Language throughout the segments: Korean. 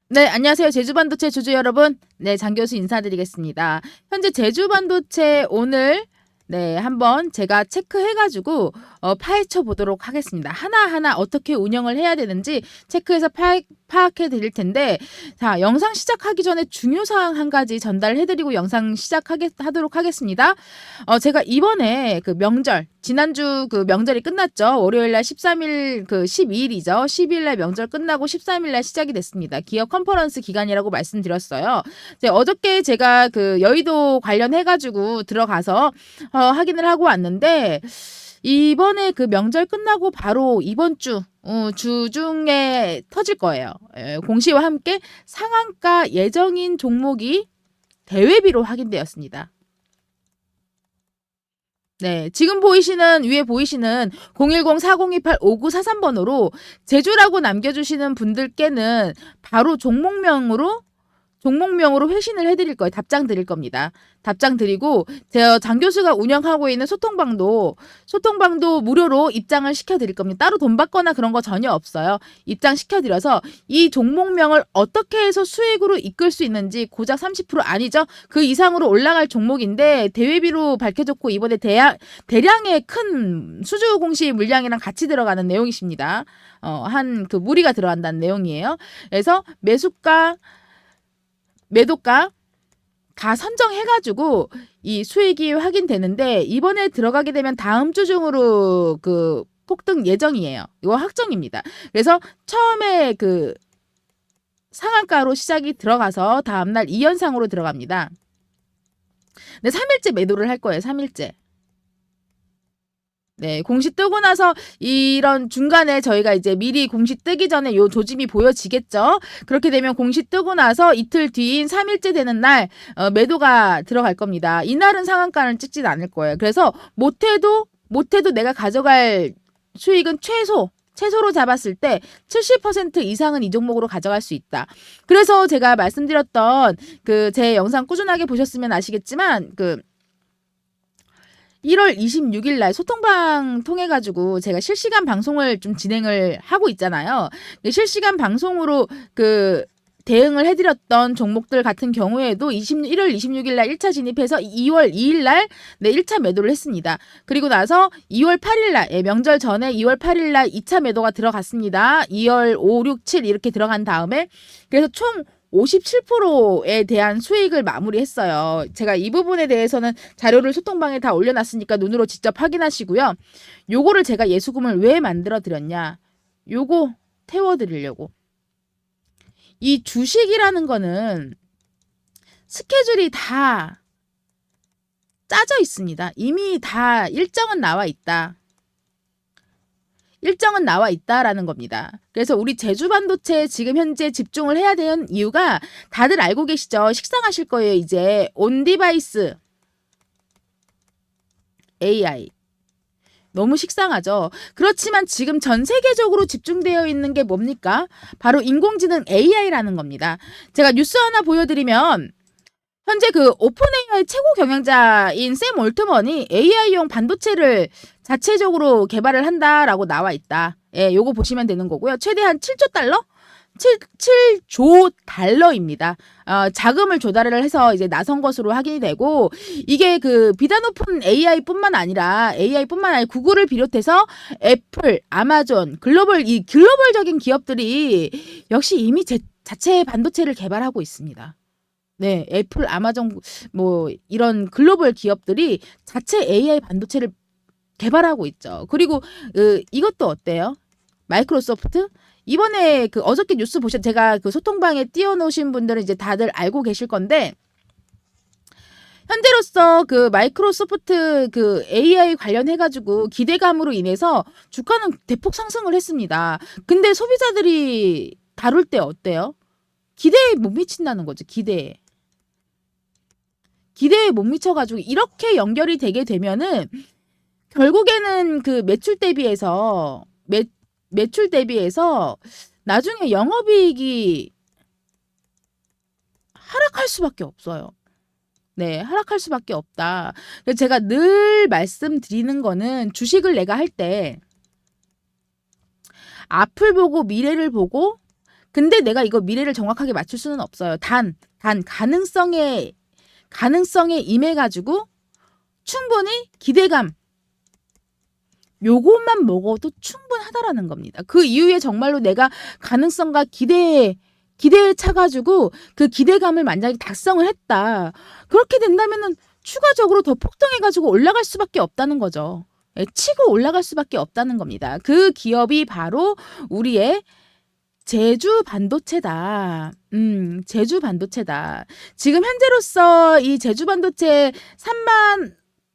네, 안녕하세요. 제주반도체 주주 여러분. 네, 장 교수 인사드리겠습니다. 현재 제주반도체 오늘 한번 제가 체크해가지고 파헤쳐 보도록 하겠습니다. 하나하나 어떻게 운영을 해야 되는지 체크해서 파악해 드릴 텐데, 자, 영상 시작하기 전에 중요사항 한 가지 전달해드리고 영상 하도록 하겠습니다. 제가 이번에 그 명절, 지난주 그 명절이 끝났죠. 월요일날 13일, 12일이죠. 12일날 명절 끝나고 13일날 시작이 됐습니다. 기업 컨퍼런스 기간이라고 말씀드렸어요. 어저께 제가 그 여의도 관련해가지고 들어가서 확인을 하고 왔는데, 이번에 그 명절 끝나고 바로 이번 주중에 터질 거예요. 공시와 함께 상한가 예정인 종목이 대외비로 확인되었습니다. 네, 지금 위에 보이시는 010-4028-5943번으로 제주라고 남겨주시는 분들께는 바로 종목명으로 회신을 해드릴 거예요. 답장 드릴 겁니다. 답장 드리고 장 교수가 운영하고 있는 소통방도 무료로 입장을 시켜드릴 겁니다. 따로 돈 받거나 그런 거 전혀 없어요. 입장 시켜드려서 이 종목명을 어떻게 해서 수익으로 이끌 수 있는지, 고작 30% 아니죠. 그 이상으로 올라갈 종목인데 대외비로 밝혀졌고 이번에 대량의 큰 수주 공시 물량이랑 같이 들어가는 내용이십니다. 한 그 무리가 들어간다는 내용이에요. 그래서 매도가 다 선정해가지고 이 수익이 확인되는데, 이번에 들어가게 되면 다음 주 중으로 그 폭등 예정이에요. 이거 확정입니다. 그래서 처음에 그 상한가로 시작이 들어가서 다음날 2연상으로 들어갑니다. 근데 3일째 매도를 할 거예요. 3일째. 네, 공시 뜨고 나서 이런 중간에 저희가 이제 미리 공시 뜨기 전에 요 조짐이 보여지겠죠. 그렇게 되면 공시 뜨고 나서 이틀 뒤인 3일째 되는 날 매도가 들어갈 겁니다. 이날은 상한가는 찍진 않을 거예요. 그래서 못해도 내가 가져갈 수익은 최소로 잡았을 때 70% 이상은 이 종목으로 가져갈 수 있다. 그래서 제가 말씀드렸던 그 제 영상 꾸준하게 보셨으면 아시겠지만 1월 26일 날 소통방 통해가지고 제가 실시간 방송을 좀 진행을 하고 있잖아요. 실시간 방송으로 그 대응을 해드렸던 종목들 같은 경우에도 1월 26일 날 1차 진입해서 2월 2일 날 1차 매도를 했습니다. 그리고 나서 2월 8일 날, 명절 전에 2월 8일 날 2차 매도가 들어갔습니다. 2월 5, 6, 7 이렇게 들어간 다음에, 그래서 총 57%에 대한 수익을 마무리했어요. 제가 이 부분에 대해서는 자료를 소통방에 다 올려놨으니까 눈으로 직접 확인하시고요. 요거를 제가 예수금을 왜 만들어 드렸냐? 요거 태워드리려고. 이 주식이라는 거는 스케줄이 다 짜져 있습니다. 이미 다 일정은 나와 있다라는 겁니다. 그래서 우리 제주반도체에 지금 현재 집중을 해야 되는 이유가 다들 알고 계시죠? 식상하실 거예요. 이제 온디바이스 AI. 너무 식상하죠. 그렇지만 지금 전 세계적으로 집중되어 있는 게 뭡니까? 바로 인공지능 AI라는 겁니다. 제가 뉴스 하나 보여드리면, 현재 그 오픈 AI 최고 경영자인 샘 올트먼이 AI용 반도체를 자체적으로 개발을 한다라고 나와 있다. 예, 요거 보시면 되는 거고요. 최대한 7조 달러? 7조 달러입니다. 자금을 조달을 해서 이제 나선 것으로 확인이 되고, 이게 그 비단 오픈 AI뿐만 아니라 구글을 비롯해서 애플, 아마존, 글로벌적인 기업들이 역시 이미 자체 반도체를 개발하고 있습니다. 네, 애플, 아마존 뭐 이런 글로벌 기업들이 자체 AI 반도체를 개발하고 있죠. 그리고 이것도 어때요? 마이크로소프트? 이번에 어저께 뉴스 제가 그 소통방에 띄워놓으신 분들은 이제 다들 알고 계실 건데, 현재로서 그 마이크로소프트 그 AI 관련해가지고 기대감으로 인해서 주가는 대폭 상승을 했습니다. 근데 소비자들이 다룰 때 어때요? 기대에 못 미친다는 거죠. 기대에 못 미쳐가지고 이렇게 연결이 되게 되면은 결국에는 그 매출 대비해서 나중에 영업이익이 하락할 수밖에 없어요. 네, 하락할 수밖에 없다. 그래서 제가 늘 말씀드리는 거는, 주식을 내가 할 때 앞을 보고 미래를 보고 근데 내가 이거 미래를 정확하게 맞출 수는 없어요. 단 가능성에 임해가지고 충분히 기대감 요것만 먹어도 충분하다라는 겁니다. 그 이후에 정말로 내가 가능성과 기대에 차가지고 그 기대감을 만약에 달성을 했다. 그렇게 된다면은 추가적으로 더 폭등해가지고 올라갈 수밖에 없다는 거죠. 예, 치고 올라갈 수밖에 없다는 겁니다. 그 기업이 바로 우리의 제주 반도체다. 제주 반도체다. 지금 현재로서 이 제주 반도체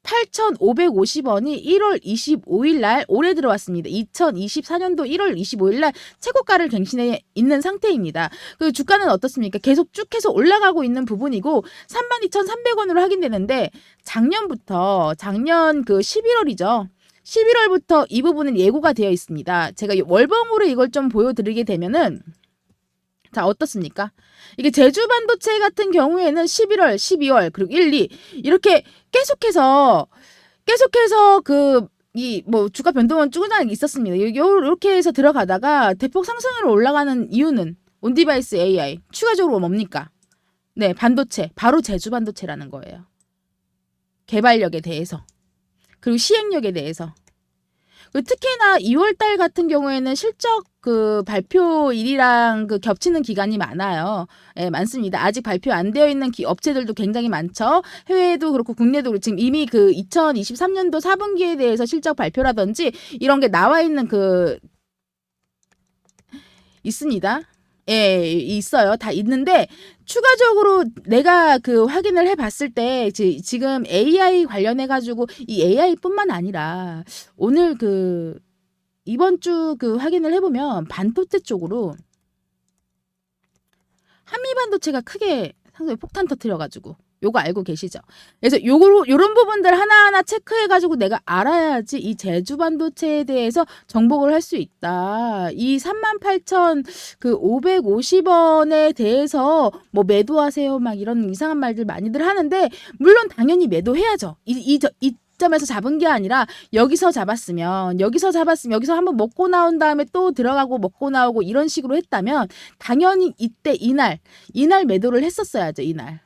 38,550원이 1월 25일 날 올해 들어왔습니다. 2024년도 1월 25일 날 최고가를 갱신해 있는 상태입니다. 그 주가는 어떻습니까? 계속 쭉 해서 올라가고 있는 부분이고 32,300원으로 확인되는데 작년 그 11월이죠. 11월부터 이 부분은 예고가 되어 있습니다. 제가 월봉으로 이걸 좀 보여드리게 되면은 자 어떻습니까? 이게 제주 반도체 같은 경우에는 11월, 12월 그리고 1, 2 이렇게 계속해서 이 뭐 주가 변동은 쭈그나게 있었습니다. 이렇게 해서 들어가다가 대폭 상승으로 올라가는 이유는 온디바이스 AI 추가적으로 뭡니까? 네, 반도체 바로 제주 반도체라는 거예요. 개발력에 대해서 그리고 시행력에 대해서. 특히나 2월달 같은 경우에는 실적 그 발표일이랑 그 겹치는 기간이 많아요. 예, 많습니다. 아직 발표 안 되어 있는 업체들도 굉장히 많죠. 해외에도 그렇고 국내도 그렇고 지금 이미 그 2023년도 4분기에 대해서 실적 발표라든지 이런 게 나와 있는 그 있습니다. 예, 있어요. 다 있는데 추가적으로 내가 그 확인을 해봤을 때 지금 AI 관련해가지고 이 AI뿐만 아니라 오늘 그 이번 주 그 확인을 해보면 반도체 쪽으로 한미 반도체가 크게 상당히 폭탄 터뜨려가지고 요거 알고 계시죠? 그래서 요런 부분들 하나하나 체크해가지고 내가 알아야지 이 제주 반도체에 대해서 정복을 할 수 있다. 이 38,550원에 대해서 뭐 매도하세요 막 이런 이상한 말들 많이들 하는데 물론 당연히 매도해야죠. 이 점에서 잡은 게 아니라 여기서 잡았으면 여기서 한번 먹고 나온 다음에 또 들어가고 먹고 나오고 이런 식으로 했다면 당연히 이때 이날 매도를 했었어야죠. 이날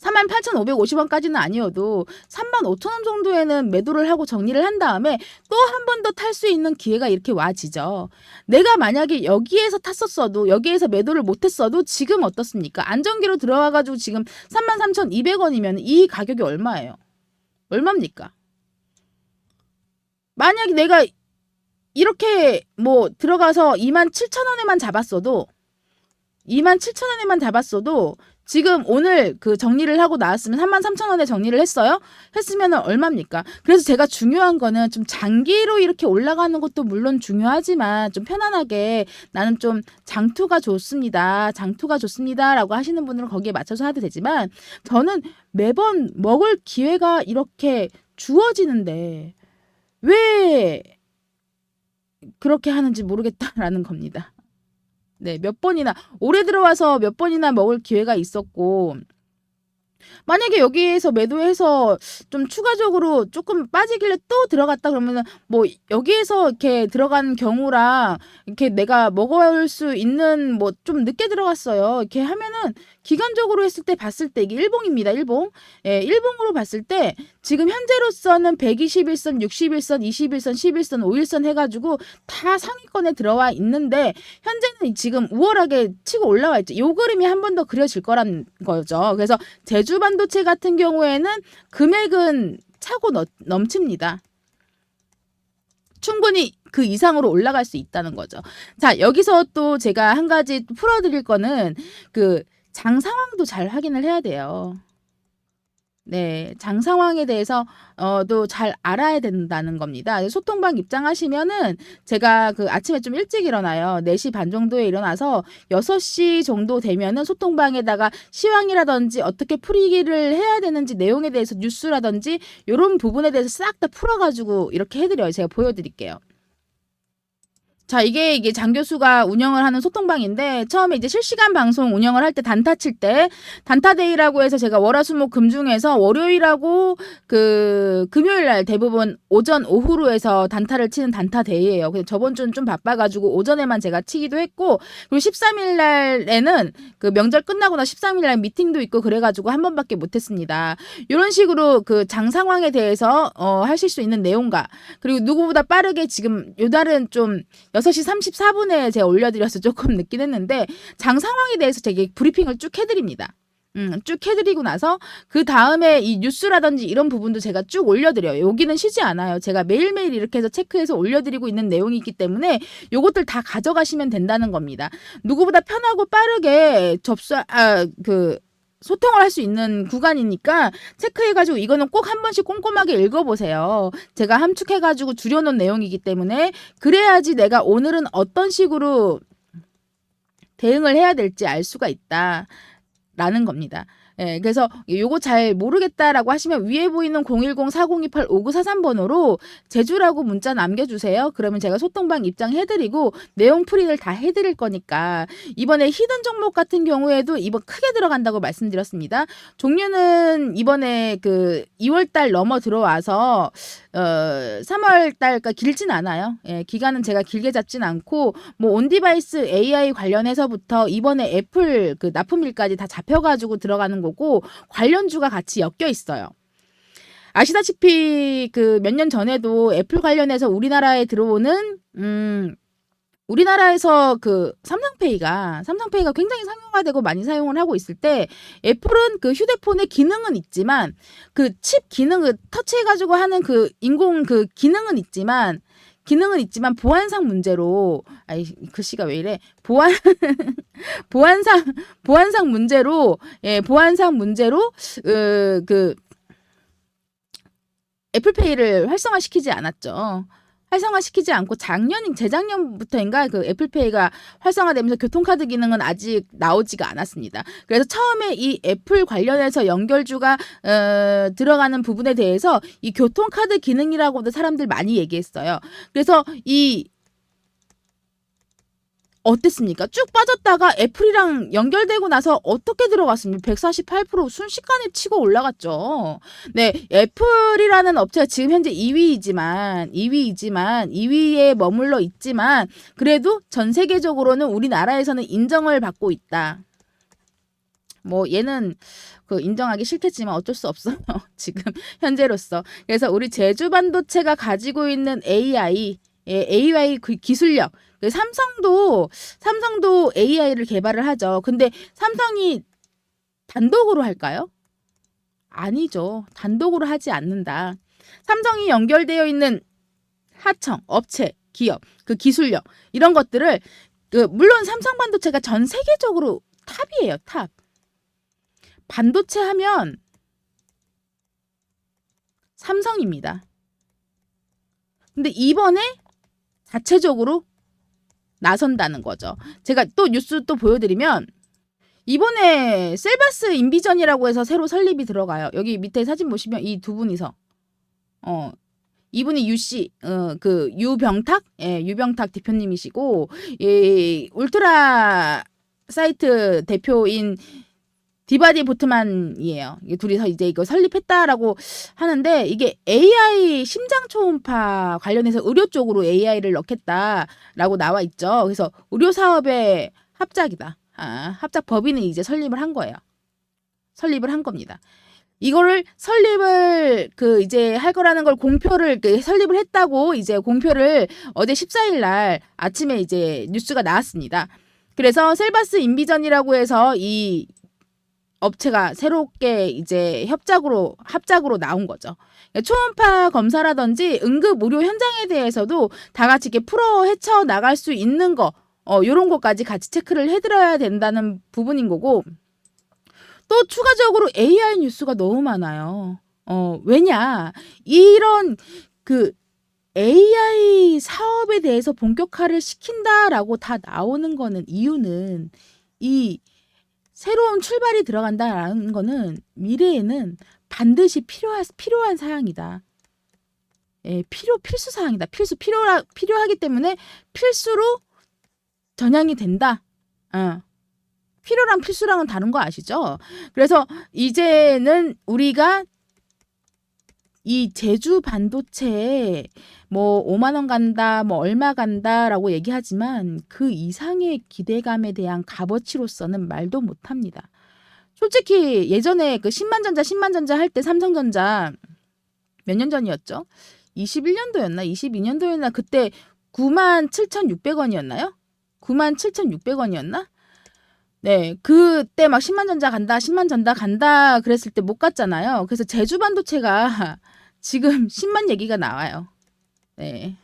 38,550원까지는 아니어도 35,000원 정도에는 매도를 하고 정리를 한 다음에 또 한 번 더 탈 수 있는 기회가 이렇게 와지죠. 내가 만약에 여기에서 탔었어도 여기에서 매도를 못했어도 지금 어떻습니까? 안정기로 들어와가지고 지금 33,200원이면 이 가격이 얼마예요? 얼마입니까? 만약에 내가 이렇게 뭐 들어가서 27,000원에만 잡았어도 지금 오늘 그 정리를 하고 나왔으면 33,000원에 정리를 했으면 얼마입니까? 그래서 제가 중요한 거는 좀 장기로 이렇게 올라가는 것도 물론 중요하지만 좀 편안하게 나는 좀 장투가 좋습니다라고 하시는 분들은 거기에 맞춰서 하도 되지만 저는 매번 먹을 기회가 이렇게 주어지는데 왜 그렇게 하는지 모르겠다라는 겁니다. 네, 올해 들어와서 몇 번이나 먹을 기회가 있었고, 만약에 여기에서 매도해서 좀 추가적으로 조금 빠지길래 또 들어갔다 그러면은 뭐 여기에서 이렇게 들어간 경우랑 이렇게 내가 먹을 수 있는 뭐 좀 늦게 들어갔어요. 이렇게 하면은 기간적으로 했을 때 봤을 때 이게 일봉입니다. 일봉. 예, 일봉으로 봤을 때 지금 현재로서는 121선, 61선, 21선, 11선, 5일선 해가지고 다 상위권에 들어와 있는데 현재는 지금 우월하게 치고 올라와 있죠. 요 그림이 한 번 더 그려질 거란 거죠. 그래서 제주 반도체 같은 경우에는 금액은 차고 넘칩니다. 충분히 그 이상으로 올라갈 수 있다는 거죠. 자, 여기서 또 제가 한 가지 풀어드릴 거는 그 장 상황도 잘 확인을 해야 돼요. 네, 장 상황에 대해서 또 잘 알아야 된다는 겁니다. 소통방 입장하시면은 제가 그 아침에 좀 일찍 일어나요. 4시 반 정도에 일어나서 6시 정도 되면은 소통방에다가 시황이라든지 어떻게 풀이기를 해야 되는지 내용에 대해서 뉴스라든지 이런 부분에 대해서 싹 다 풀어가지고 이렇게 해드려요. 제가 보여드릴게요. 자, 이게 장 교수가 운영을 하는 소통방인데, 처음에 이제 실시간 방송 운영을 할 때 단타 칠 때, 단타데이라고 해서 제가 월화수목금 중에서 월요일하고 금요일 날 대부분 오전 오후로 해서 단타를 치는 단타데이예요. 근데 저번 주는 좀 바빠가지고 오전에만 제가 치기도 했고, 그리고 13일 날에는 그 명절 끝나고 나 13일 날 미팅도 있고 그래가지고 한 번밖에 못했습니다. 이런 식으로 그 장 상황에 대해서 하실 수 있는 내용과, 그리고 누구보다 빠르게 지금 요 달은 좀 6시 34분에 제가 올려드려서 조금 늦긴 했는데, 장 상황에 대해서 되게 브리핑을 쭉 해드립니다. 쭉 해드리고 나서 그 다음에 이 뉴스라든지 이런 부분도 제가 쭉 올려드려요. 여기는 쉬지 않아요. 제가 매일매일 이렇게 해서 체크해서 올려드리고 있는 내용이 있기 때문에 요것들 다 가져가시면 된다는 겁니다. 누구보다 편하고 빠르게 소통을 할 수 있는 구간이니까 체크해가지고 이거는 꼭 한 번씩 꼼꼼하게 읽어보세요. 제가 함축해가지고 줄여놓은 내용이기 때문에 그래야지 내가 오늘은 어떤 식으로 대응을 해야 될지 알 수가 있다라는 겁니다. 예, 그래서 요거 잘 모르겠다라고 하시면 위에 보이는 010-4028-5943번호로 제주라고 문자 남겨주세요. 그러면 제가 소통방 입장해드리고 내용 풀이를 다 해드릴 거니까. 이번에 히든 종목 같은 경우에도 이번 크게 들어간다고 말씀드렸습니다. 종류는 이번에 그 2월달 넘어 들어와서 3월달까 길진 않아요. 예, 기간은 제가 길게 잡진 않고 뭐 온디바이스 AI 관련해서부터 이번에 애플 그 납품일까지 다 잡혀가지고 들어가는 거고 관련주가 같이 엮여 있어요. 아시다시피 그 몇 년 전에도 애플 관련해서 우리나라에 들어오는 우리나라에서 그 삼성페이가 굉장히 상용화되고 많이 사용을 하고 있을 때 애플은 그 휴대폰의 기능은 있지만 그 칩 기능을 터치해가지고 하는 그 인공 그 기능은 있지만 보안상 문제로 글씨가 왜 이래 보안상 문제로 그 애플페이를 활성화시키지 않았죠. 활성화시키지 않고 재작년부터인가 그 애플페이가 활성화되면서 교통카드 기능은 아직 나오지가 않았습니다. 그래서 처음에 이 애플 관련해서 연결주가 들어가는 부분에 대해서 이 교통카드 기능이라고도 사람들 많이 얘기했어요. 그래서 어땠습니까? 쭉 빠졌다가 애플이랑 연결되고 나서 어떻게 들어갔습니까? 148% 순식간에 치고 올라갔죠. 네, 애플이라는 업체가 지금 현재 2위에 머물러 있지만 그래도 전 세계적으로는 우리나라에서는 인정을 받고 있다. 뭐 얘는 그 인정하기 싫겠지만 어쩔 수 없어요. 지금 현재로서. 그래서 우리 제주반도체가 가지고 있는 AI 기술력. 삼성도 AI를 개발을 하죠. 근데 삼성이 단독으로 할까요? 아니죠. 단독으로 하지 않는다. 삼성이 연결되어 있는 하청, 업체, 기업, 그 기술력 이런 것들을 물론 삼성반도체가 전 세계적으로 탑이에요. 탑. 반도체 하면 삼성입니다. 근데 이번에 자체적으로 나선다는 거죠. 제가 또 뉴스 또 보여드리면 이번에 셀바스 인비전이라고 해서 새로 설립이 들어가요. 여기 밑에 사진 보시면 이 두 분이서 이분이 유씨 그 유병탁 유병탁 대표님이시고 울트라 사이트 대표인 디바디 보트만이에요. 이게 둘이서 이제 이거 설립했다라고 하는데 이게 AI 심장 초음파 관련해서 의료 쪽으로 AI를 넣겠다라고 나와 있죠. 그래서 의료 사업의 합작이다. 합작 법인은 이제 설립을 한 거예요. 설립을 한 겁니다. 이거를 설립을 이제 할 거라는 걸 공표를 설립을 했다고 이제 공표를 어제 14일 날 아침에 이제 뉴스가 나왔습니다. 그래서 셀바스 인비전이라고 해서 이 업체가 새롭게 이제 합작으로 나온 거죠. 초음파 검사라든지 응급 의료 현장에 대해서도 다 같이 이렇게 풀어 헤쳐 나갈 수 있는 거, 요런 것까지 같이 체크를 해드려야 된다는 부분인 거고, 또 추가적으로 AI 뉴스가 너무 많아요. 왜냐, 이런 AI 사업에 대해서 본격화를 시킨다라고 다 나오는 거는 이유는 이 새로운 출발이 들어간다라는 거는 미래에는 반드시 필요한 사항이다. 예, 필수 사항이다. 필요하기 때문에 필수로 전향이 된다. 필요랑 필수랑은 다른 거 아시죠? 그래서 이제는 우리가 이 제주 반도체에 뭐 5만 원 간다, 뭐 얼마 간다라고 얘기하지만 그 이상의 기대감에 대한 값어치로서는 말도 못 합니다. 솔직히 예전에 그 10만 전자 할 때 삼성전자 몇 년 전이었죠? 21년도였나? 22년도였나? 그때 97,600원이었나요? 97,600원이었나? 네, 그때 막 10만 전자 간다, 10만 전자 간다 그랬을 때 못 갔잖아요. 그래서 제주 반도체가 지금 10만 얘기가 나와요. 네,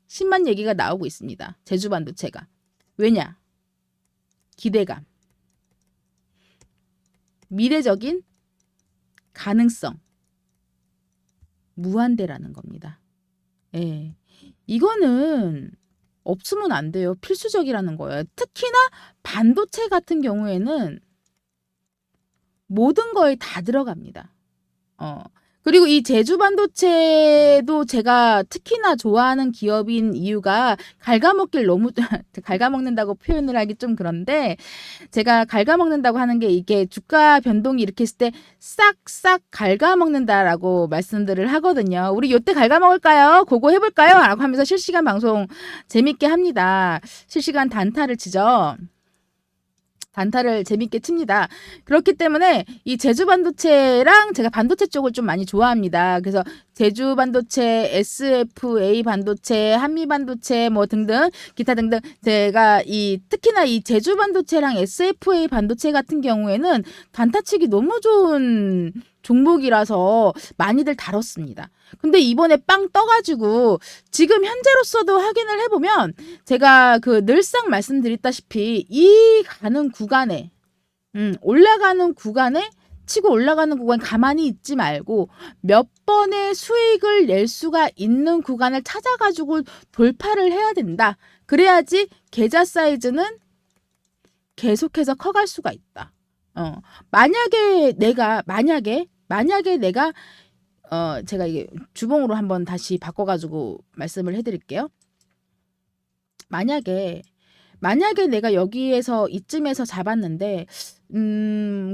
10만 얘기가 나오고 있습니다. 제주 반도체가. 왜냐? 기대감. 미래적인 가능성. 무한대라는 겁니다. 예. 이거는 없으면 안 돼요. 필수적이라는 거예요. 특히나 반도체 같은 경우에는 모든 거에 다 들어갑니다. 그리고 이 제주 반도체도 제가 특히나 좋아하는 기업인 이유가 갉아먹길 너무 갉아먹는다고 표현을 하기 좀 그런데 제가 갉아먹는다고 하는 게 이게 주가 변동이 이렇게 있을 때 싹싹 갉아먹는다라고 말씀들을 하거든요. 우리 요때 갉아먹을까요? 그거 해볼까요? 라고 하면서 실시간 방송 재밌게 합니다. 실시간 단타를 치죠. 단타를 재밌게 칩니다. 그렇기 때문에 이 제주 반도체랑 제가 반도체 쪽을 좀 많이 좋아합니다. 그래서 제주 반도체, SFA 반도체, 한미 반도체 뭐 등등 기타 등등 제가 특히나 이 제주 반도체랑 SFA 반도체 같은 경우에는 단타 치기 너무 좋은 종목이라서 많이들 다뤘습니다. 근데 이번에 빵 떠가지고 지금 현재로서도 확인을 해보면 제가 그 늘상 말씀드렸다시피 이 가는 구간에 올라가는 구간에 치고 올라가는 구간 가만히 있지 말고 몇 번의 수익을 낼 수가 있는 구간을 찾아가지고 돌파를 해야 된다. 그래야지 계좌 사이즈는 계속해서 커갈 수가 있다. 만약에 내가 제가 이게 주봉으로 한번 다시 바꿔가지고 말씀을 해드릴게요. 만약에 내가 여기에서 이쯤에서 잡았는데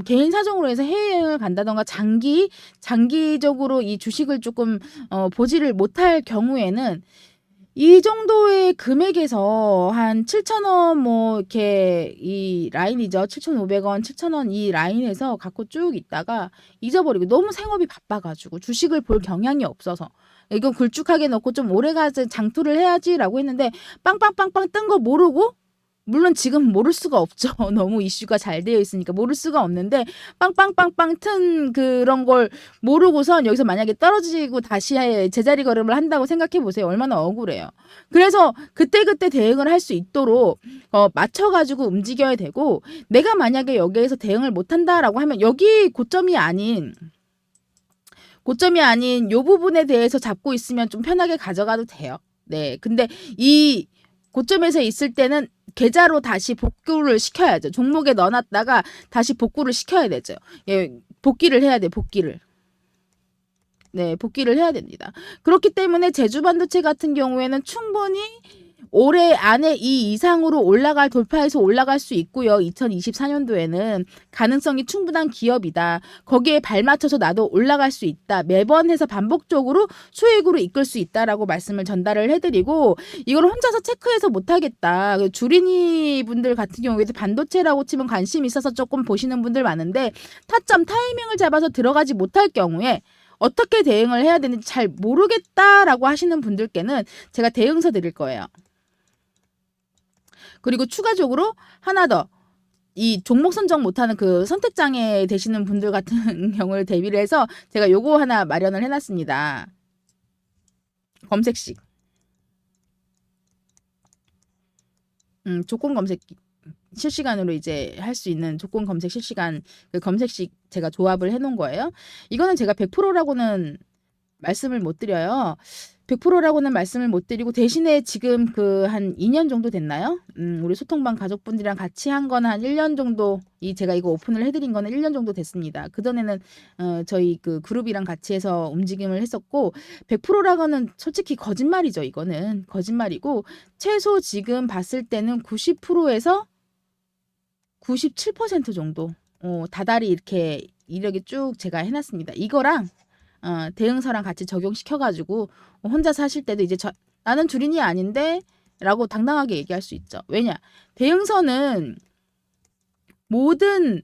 개인 사정으로 해서 해외여행을 간다던가 장기적으로 이 주식을 조금 보지를 못할 경우에는 이 정도의 금액에서 한 7,000원 뭐 이렇게 이 라인이죠. 7,500원, 7,000원 이 라인에서 갖고 쭉 있다가 잊어버리고 너무 생업이 바빠가지고 주식을 볼 경향이 없어서 이거 굵쭉하게 넣고 좀 오래가서 장투를 해야지라고 했는데 빵빵빵빵 뜬 거 모르고 물론 지금 모를 수가 없죠. 너무 이슈가 잘 되어 있으니까 모를 수가 없는데 빵빵빵빵 튼 그런 걸 모르고선 여기서 만약에 떨어지고 다시 제자리 걸음을 한다고 생각해 보세요. 얼마나 억울해요. 그래서 그때그때 대응을 할 수 있도록 맞춰가지고 움직여야 되고 내가 만약에 여기에서 대응을 못한다라고 하면 여기 고점이 아닌 요 부분에 대해서 잡고 있으면 좀 편하게 가져가도 돼요. 네. 근데 이 고점에서 있을 때는 계좌로 다시 복구를 시켜야죠. 종목에 넣어놨다가 다시 복구를 시켜야 되죠. 예, 복귀를 해야 돼, 복귀를. 네, 복귀를 해야 됩니다. 그렇기 때문에 제주 반도체 같은 경우에는 충분히 올해 안에 이 이상으로 돌파해서 올라갈 수 있고요. 2024년도에는 가능성이 충분한 기업이다. 거기에 발맞춰서 나도 올라갈 수 있다. 매번 해서 반복적으로 수익으로 이끌 수 있다라고 말씀을 전달을 해드리고 이걸 혼자서 체크해서 못하겠다. 주린이 분들 같은 경우에도 반도체라고 치면 관심 있어서 조금 보시는 분들 많은데 타점 타이밍을 잡아서 들어가지 못할 경우에 어떻게 대응을 해야 되는지 잘 모르겠다라고 하시는 분들께는 제가 대응서 드릴 거예요. 그리고 추가적으로 하나 더 이 종목 선정 못하는 그 선택장애 되시는 분들 같은 경우를 대비를 해서 제가 요거 하나 마련을 해놨습니다. 검색식. 조건 검색 실시간으로 이제 할 수 있는 조건 검색 실시간 그 검색식 제가 조합을 해놓은 거예요. 이거는 제가 100%라고는 말씀을 못 드려요. 100%라고는 말씀을 못 드리고 대신에 지금 그 한 2년 정도 됐나요? 우리 소통방 가족분들이랑 같이 한 거는 한 1년 정도, 제가 이거 오픈을 해드린 거는 1년 정도 됐습니다. 그전에는 저희 그 그룹이랑 같이 해서 움직임을 했었고, 100%라고는 솔직히 거짓말이죠. 이거는 거짓말이고, 최소 지금 봤을 때는 90%에서 97% 정도 다달이 이렇게 이력이 쭉 제가 해놨습니다. 이거랑 대응서랑 같이 적용시켜가지고 혼자서 하실 때도 이제 나는 주린이 아닌데 라고 당당하게 얘기할 수 있죠. 왜냐? 대응서는 모든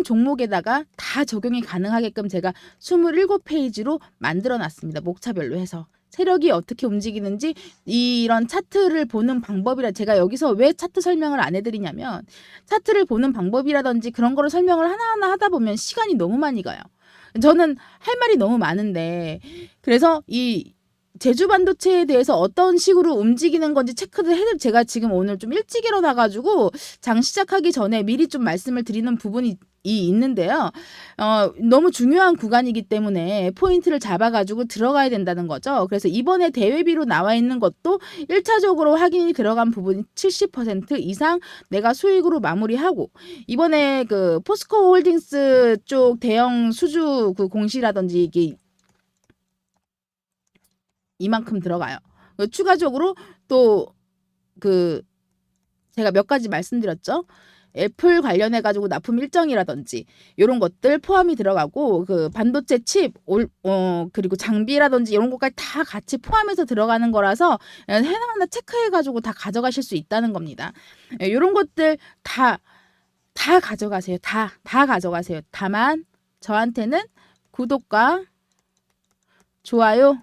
종목에다가 다 적용이 가능하게끔 제가 27페이지로 만들어 놨습니다. 목차별로 해서. 세력이 어떻게 움직이는지 이런 차트를 보는 방법이라, 제가 여기서 왜 차트 설명을 안 해드리냐면, 차트를 보는 방법이라든지 그런 거를 설명을 하나하나 하다 보면 시간이 너무 많이 가요. 저는 할 말이 너무 많은데, 그래서 이 제주 반도체에 대해서 어떤 식으로 움직이는 건지 체크를 제가 지금 오늘 좀 일찍 일어나가지고 장 시작하기 전에 미리 좀 말씀을 드리는 부분이 있는데요. 너무 중요한 구간이기 때문에 포인트를 잡아가지고 들어가야 된다는 거죠. 그래서 이번에 대회비로 나와 있는 것도 1차적으로 확인이 들어간 부분이 70% 이상 내가 수익으로 마무리하고, 이번에 그 포스코 홀딩스 쪽 대형 수주 그 공시라든지 이게 이만큼 들어가요. 추가적으로 또 그 제가 몇 가지 말씀드렸죠. 애플 관련해 가지고 납품 일정이라든지 이런 것들 포함이 들어가고, 그 반도체 칩 그리고 장비라든지 이런 것까지 다 같이 포함해서 들어가는 거라서 하나하나 체크해 가지고 다 가져가실 수 있다는 겁니다. 이런 것들 다 가져가세요. 다 가져가세요. 다만 저한테는 구독과 좋아요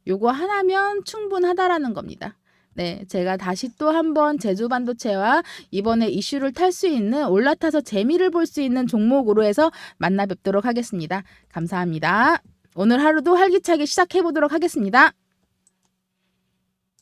요거 하나면 충분하다라는 겁니다. 네, 제가 다시 또 한번 제주 반도체와 이번에 이슈를 탈 수 있는, 올라타서 재미를 볼 수 있는 종목으로 해서 만나 뵙도록 하겠습니다. 감사합니다. 오늘 하루도 활기차게 시작해 보도록 하겠습니다.